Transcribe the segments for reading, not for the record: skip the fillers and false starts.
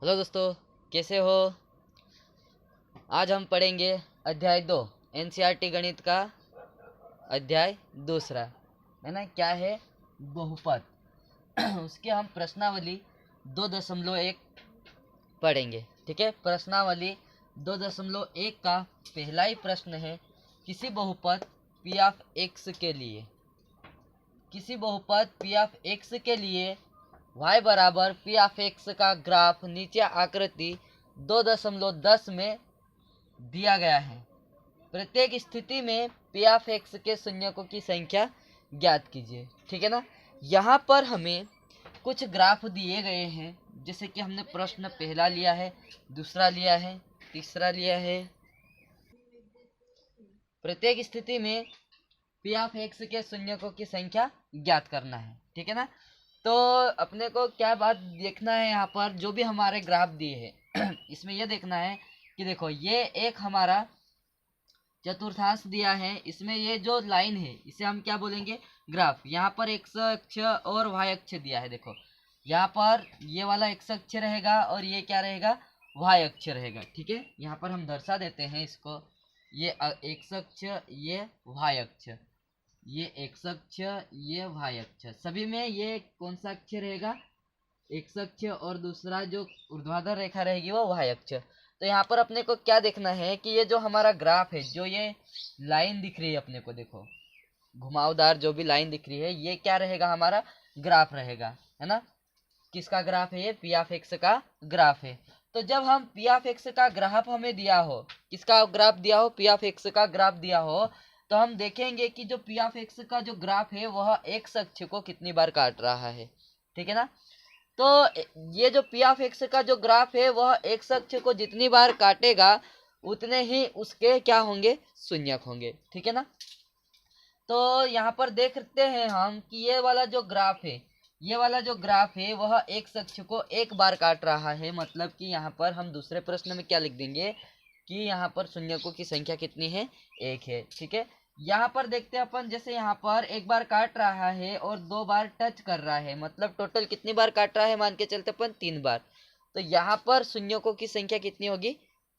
Hello दोस्तों, कैसे हो। आज हम पढ़ेंगे अध्याय 2 एनसीईआरटी गणित का अध्याय दूसरा, है ना। क्या है? बहुपद। उसके हम प्रश्नावली 2.1 पढ़ेंगे। ठीक है, प्रश्नावली 2.1 का पहला ही प्रश्न है, किसी बहुपद पी ऑफ एक्स के लिए, किसी बहुपद पी ऑफ एक्स के लिए y बराबर पी ऑफ एक्स का ग्राफ नीचे आकृति 2.10 में दिया गया है। प्रत्येक स्थिति में पी ऑफ एक्स के शून्यकों की संख्या ज्ञात कीजिए। ठीक है ना। यहाँ पर हमें कुछ ग्राफ दिए गए हैं, जैसे कि हमने प्रश्न पहला लिया है, दूसरा लिया है, तीसरा लिया है। प्रत्येक स्थिति में पी ऑफ एक्स के शून्यकों की संख्या ज्ञात करना है। ठीक है ना। तो अपने को क्या बात देखना है, यहाँ पर जो भी हमारे ग्राफ दिए हैं इसमें यह देखना है कि देखो, ये एक हमारा चतुर्थांश दिया है, इसमें ये जो लाइन है इसे हम क्या बोलेंगे? ग्राफ। यहाँ पर एक्स अक्ष और वाई अक्ष दिया है। देखो, यहाँ पर ये वाला एक्स अक्ष रहेगा और ये क्या रहेगा? वाई अक्ष रहेगा। ठीक है, यहाँ पर हम दर्शा देते हैं इसको। ये एक्स अक्ष, ये वाई अक्ष, ये एक्स अक्ष, ये वाई अक्ष। सभी में ये कौन सा अक्ष रहेगा? एक्स अक्ष, और दूसरा जो ऊर्ध्वाधर रेखा रहेगी वो वाई अक्ष। तो यहाँ पर अपने को क्या देखना है कि ये जो हमारा ग्राफ है, जो ये लाइन दिख रही है अपने को, देखो घुमावदार जो भी लाइन दिख रही है, ये क्या रहेगा? हमारा ग्राफ रहेगा, है ना। किसका ग्राफ है? ये पी ऑफ एक्स का ग्राफ है। तो जब हम पी ऑफ एक्स का ग्राफ हमें दिया हो, किसका ग्राफ दिया हो? पी ऑफ एक्स का ग्राफ दिया हो, तो हम देखेंगे कि जो पी ऑफ एक्स का जो ग्राफ है वह एक्स अक्ष को कितनी बार काट रहा है। ठीक है ना। तो ये जो पी ऑफ एक्स का जो ग्राफ है वह एक्स अक्ष को जितनी बार काटेगा उतने ही उसके क्या होंगे? शून्यक होंगे। ठीक है ना। तो यहाँ पर देखते हैं हम कि ये वाला जो ग्राफ है, ये वाला जो ग्राफ है वह एक्स अक्ष को एक बार काट रहा है। मतलब कि यहाँ पर हम दूसरे प्रश्न में क्या लिख देंगे कि यहाँ पर शून्यकों की संख्या कितनी है? एक है। ठीक है, यहाँ पर देखते हैं अपन, जैसे यहाँ पर एक बार काट रहा है और दो बार टच कर रहा है, मतलब टोटल कितनी बार काट रहा है? मान के चलते अपन 3 बार। तो यहाँ पर शून्यकों की संख्या कितनी होगी?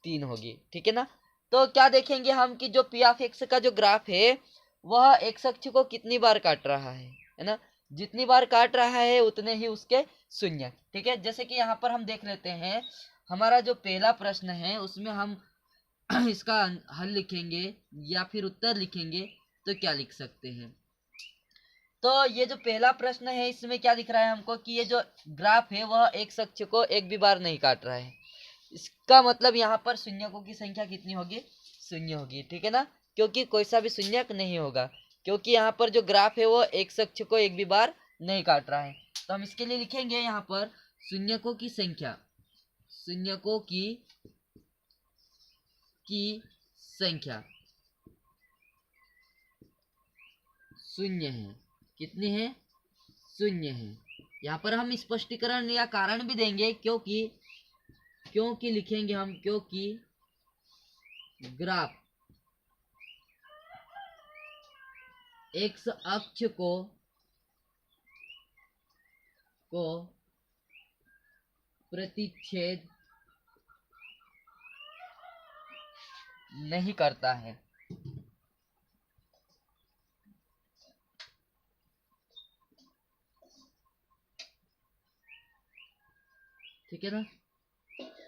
3 होगी। ठीक है ना। तो क्या देखेंगे हम कि जो पी ऑफ एक्स का जो ग्राफ है वह एक्स अक्ष को कितनी बार काट रहा है ना। जितनी बार काट रहा है उतने ही उसके शून्य। ठीक है, जैसे कि यहाँ पर हम देख लेते हैं, हमारा जो पहला प्रश्न है उसमें हम इसका हल लिखेंगे या फिर उत्तर लिखेंगे तो क्या लिख सकते हैं? तो ये जो पहला प्रश्न है इसमें क्या दिख रहा है हमको कि ये जो ग्राफ है वह एक्स अक्ष को एक भी बार नहीं काट रहा है। इसका मतलब यहाँ पर शून्यकों की संख्या कितनी होगी? शून्य होगी। ठीक है ना, क्योंकि कोई सा भी शून्यक नहीं होगा, क्योंकि यहाँ पर जो ग्राफ है वो एक्स अक्ष को एक भी बार नहीं काट रहा है। तो हम इसके लिए लिखेंगे यहाँ पर शून्यकों की संख्या, शून्यकों की संख्या शून्य है। कितनी है? शून्य है। यहाँ पर हम स्पष्टीकरण या कारण भी देंगे, क्योंकि लिखेंगे हम, क्योंकि ग्राफ एक्स अक्ष को प्रतिच्छेद नहीं करता है। ठीक है ना।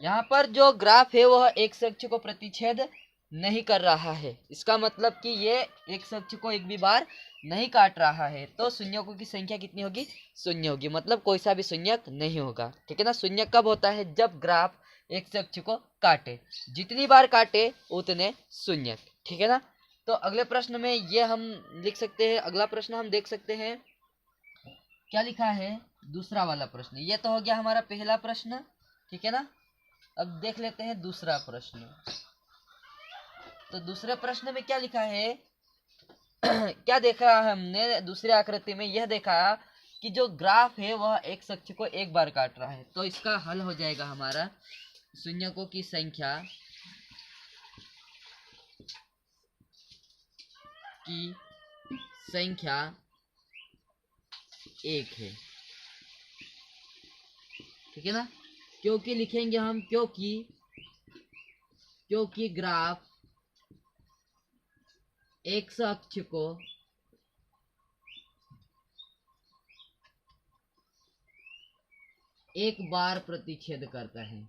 यहाँ पर जो ग्राफ है वह एक्स अक्ष को प्रतिच्छेद नहीं कर रहा है, इसका मतलब कि ये एक्स अक्ष को एक भी बार नहीं काट रहा है। तो शून्यकों की संख्या कितनी होगी? शून्य होगी, मतलब कोई सा भी शून्यक नहीं होगा। ठीक है ना। शून्यक कब होता है? जब ग्राफ एक्स अक्ष को काटे, जितनी बार काटे उतने शून्यक। ठीक है ना। तो अगले प्रश्न में ये हम लिख सकते हैं। अगला प्रश्न हम देख सकते हैं, क्या लिखा है? दूसरा वाला प्रश्न। ये तो हो गया हमारा पहला प्रश्न। ठीक है ना। अब देख लेते हैं दूसरा प्रश्न। तो दूसरे प्रश्न में क्या लिखा है? क्या देखा हमने दूसरी आकृति में? यह देखा कि जो ग्राफ है वह एक अक्ष को एक बार काट रहा है। तो इसका हल हो जाएगा हमारा शून्यकों की संख्या की संख्या एक है। ठीक है ना। क्योंकि लिखेंगे हम, क्योंकि ग्राफ एक्स अक्ष को एक बार प्रतिच्छेद करता है।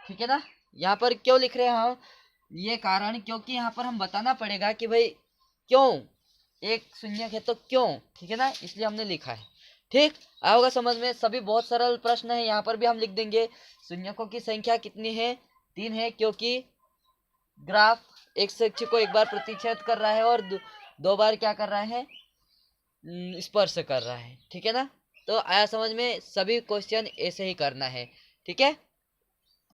ठीक है ना। यहाँ पर क्यों लिख रहे हैं हम, ये कारण, क्योंकि यहाँ पर हम बताना पड़ेगा कि भाई क्यों एक शून्यक है तो क्यों, ठीक है ना, इसलिए हमने लिखा है। ठीक, आओगा समझ में। सभी बहुत सरल प्रश्न है। यहाँ पर भी हम लिख देंगे शून्यकों की संख्या कितनी है, 3 है, क्योंकि ग्राफ एक अक्ष को एक बार प्रतिच्छेद कर रहा है और दो बार क्या कर रहा है, स्पर्श कर रहा है। ठीक है ना। तो आया समझ में, सभी क्वेश्चन ऐसे ही करना है। ठीक है।